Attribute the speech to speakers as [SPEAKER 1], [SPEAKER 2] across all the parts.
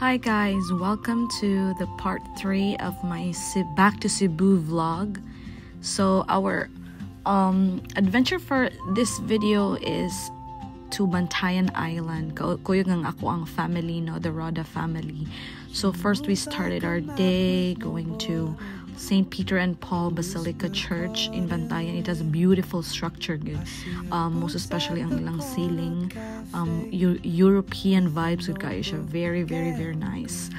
[SPEAKER 1] Hi guys, welcome to the part 3 of my Back to Cebu vlog. So our adventure for this video is to Bantayan Island. Kuya ng ako ang family, no, the Roda family. So first we started our day going to St. Peter and Paul Basilica Church in Bantayan. It has a beautiful structure, good. Most especially ang ilang ceiling. European vibes, good guys. Very, very, very nice.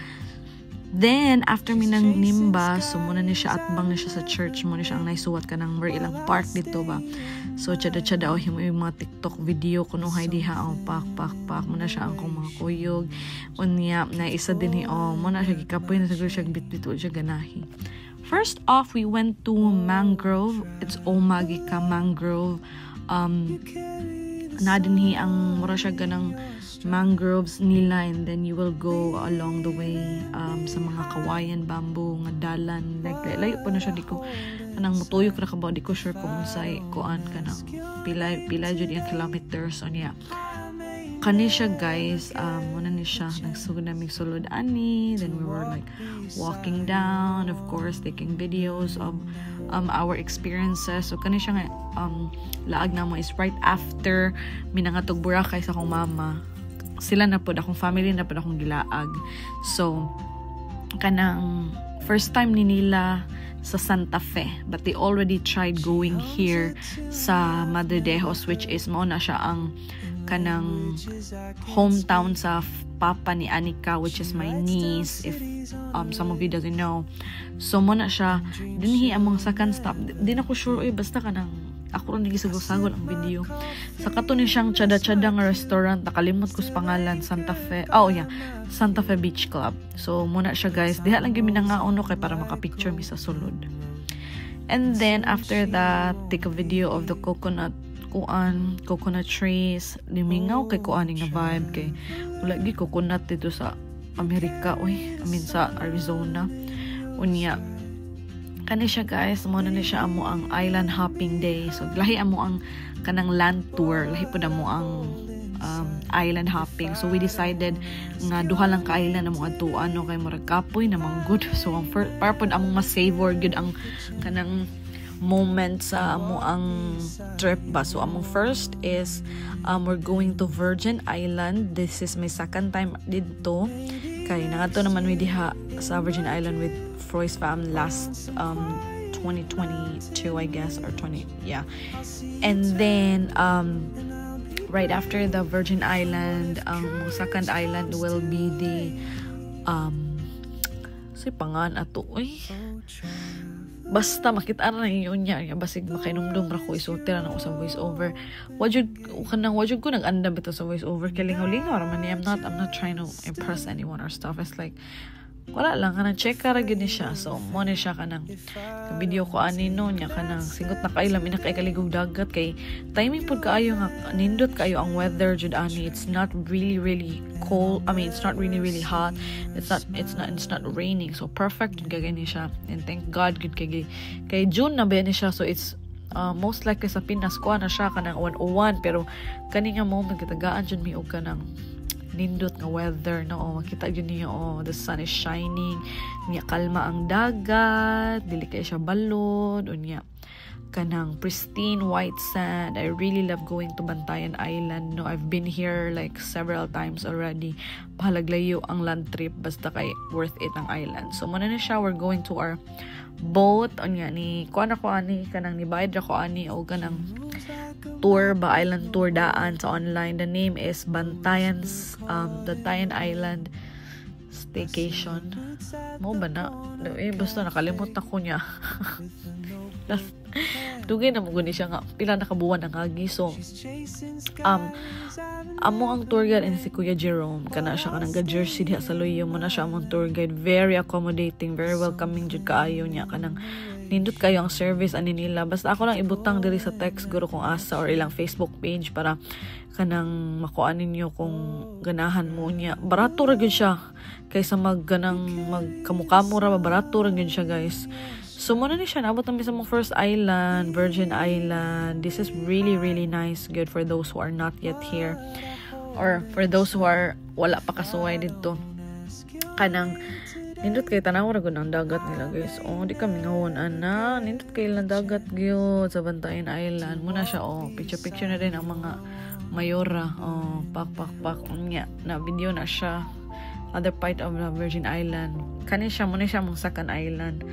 [SPEAKER 1] Then, after mi nang nimba, so muna ni siya atbang na siya sa church, muna siya ang naisuwat ka ng very ilang park dito ba. So, tsada-tsada o yung mga TikTok video kuno hay diha ang pak muna siya ang kong mga kuyog. Unya, na isa din muna siya gikapoy na siguro siya bit-bit siya ganahi. First off, we went to Mangrove. It's Omagika Mangrove. Na dinhi ang mura siya ganang mangroves nila, and then you will go along the way sa mga kawayan, bamboo, nga dalan, like layo pa na siya, di ko kanang mutuyok ra kabaw, di ko sure kung unsay kuan kanang pila jud yung kilometers on ya. Kani siya guys, muna ni siya nagsugod naming sulod ani, then we were like walking down, of course taking videos of our experiences. So kani siya nga laag na mo is right after minangatog Boracay sa akong mama. Sila na pod akong family na pod akong gilaag. So kanang first time ni nila sa Santa Fe, but they already tried going here sa Madre Dejos, which is mo na siya ang kanang hometown sa papa ni Anika, which is my niece, if some of you doesn't know. So mo na siya dinhi among second stop, di na ko sure basta kanang ako rin nagisagol-sagol ang video. Sa kato ni siyang tsada-tsada nga restaurant, nakalimot ko sa pangalan, Santa Fe. Oh yeah, Santa Fe Beach Club. So muna siya guys, diha lang gyud nangaon kay para maka-picture mi sa sulod. And then after that, take a video of the coconut trees. Limingaw kay kuan nga vibe kay wala gi coconut dito sa Amerika, sa Arizona. Unya kani siya guys, mo na ni siya amo ang island hopping day. So lahi amo ang kanang land tour, lahi pud amo ang island hopping. So we decided nga duha lang ka island amo adtuan kay murag kapoy na manggod. So ang para pud among ma-savor gud ang kanang moment sa amo ang trip ba. So among first is we're going to Virgin Island. This is my second time dito. Kay nangadto naman mi diha sa Virgin Island with Froy's fam last 2022 I guess, or 20, yeah. And then right after the Virgin Island, second island will be the pangan ato basta makita na yun niya basig makainumdum ra ko isulti na ako sa voice over. Wajud ko nag-andam ito sa voice over kay lingaw-lingaw ra man ni. I'm not trying to impress anyone or stuff. It's like wala lang kanang check ra gid ni siya. So mo ni siya kanang video ko ani no nya kanang singot na kay lami na kay kaligog dagat kay timing pud kaayo nga nindot kayo ang weather jud ani. It's not really cold. I mean, it's not really hot. It's not raining. So perfect gud ni siya. And thank God gud kay June na ba ni siya. So it's most likely sa Pinas kuha na siya kanang 101, pero kani nga moment kitagaan jud mi og kanang nindot nga weather, no? Makita yun niyo, the sun is shining, niya kalma ang dagat, dili kay siya balod, unya kanang pristine white sand. I really love going to Bantayan Island, no? I've been here like several times already. Pahalaglayo ang land trip, basta kay worth it ang island. So muna na siya, we're going to our boat, unya ni kuan ako ani kanang ni bayad ako ani o kanang tour ba, island tour daan sa online. The name is Bantayan's Bantayan Island Staycation. Mo ba na? Basta nakalimot na ko niya. Dugay na mo guni siya nga pila na kabuwan ang agi. So amo ang tour guide and si Kuya Jerome, kana siya kanang ga-jersey diha sa Loyo mo na siya among tour guide. Very accommodating, very welcoming jud kaayo niya, kanang nindot kayo ang service ani nila. Basta ako lang ibutang diri sa text guro kung asa or ilang Facebook page para kanang makuan ninyo kung ganahan mo niya. Barato ra gyud siya kaysa magkamukamo ra, barato ra gyud siya guys. So muna ni siya naabot namin sa mong first island, Virgin Island. This is really nice, good for those who are not yet here or for those who are wala pa kasuway dito. kanang nindot kay tanaw ra gud ang dagat nila guys. Oh, di kami ngawon ana. Nindot kay lang dagat gyud sa Bantayan Island. Muna siya picture na din ang mga mayora. Pak unya na video na siya. Other part of the Virgin Island. Kani siya muna siya mong second island.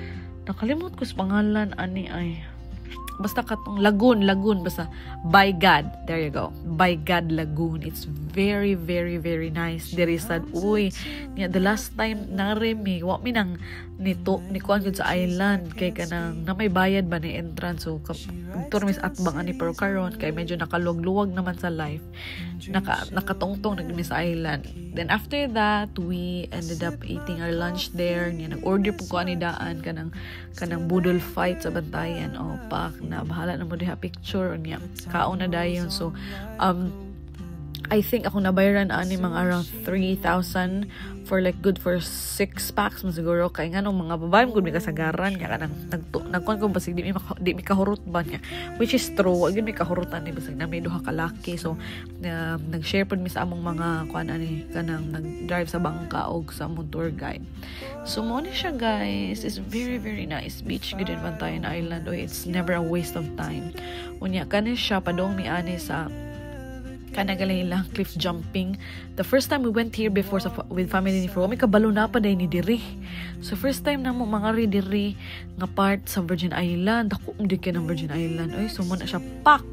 [SPEAKER 1] Nakalimot ko sa pangalan ani ay. Basta katong Lagoon basta By God. There you go. By God Lagoon. It's very very very nice. There is sad the last time narimi wa mi nang nito ni kuan gud sa island kay kanang na may bayad ba ni entrance so turmis at bang ani pero karon kay medyo nakaluwag naman sa life. Nakatungtong nagmi sa island. Then after that we ended up eating our lunch there. Nag-order po ko ani daan kanang budol fight sa Bantayan. Pak na bahala na mo diha picture niya kaon na dayon so I think ako nabayaran ani mga around 3,000 for like good for 6 packs mo siguro kay nga nung mga babae gud mi kasagaran nya kanang nagkuan ko basig di mi kahurot ba niya which is true wag mi kahurutan ni basig na may duha ka laki so nag-share pud mi sa among mga kuan ani kanang nag-drive sa bangka og sa among tour guide. So mo ni siya guys, it's very very nice beach gud in Bantayan Island. It's never a waste of time. Unya kani siya padong mi ani sa kanagaling lang cliff jumping. The first time we went here before with family ni Fro, may kabalo na pa ni diri. So first time na mo mga diri nga part sa Virgin Island. Ako hindi ka ng Virgin Island. Oy, so mo na siya pak.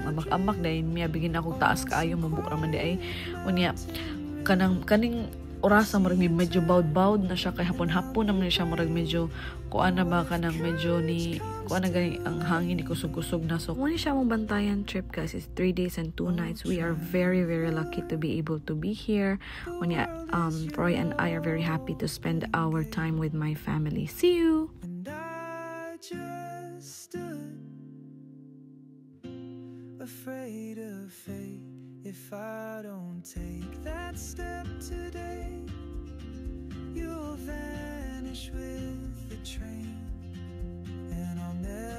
[SPEAKER 1] Amak-amak dahil miya bigin ako taas kaayo mabuk raman di ay. Unya kaning orasa marag medyo bawd na siya kay hapon-hapon naman siya marag medyo kuan na ba kanang medyo ni kuan na gani ang hangin ni kusog-kusog na so muna siya mong Bantayan trip guys. It's 3 days and 2 nights. We are very very lucky to be able to be here. Unya Roy and I are very happy to spend our time with my family. See you. And I just stood afraid of fate. If I don't take that step today, you'll vanish with the train, and I'll never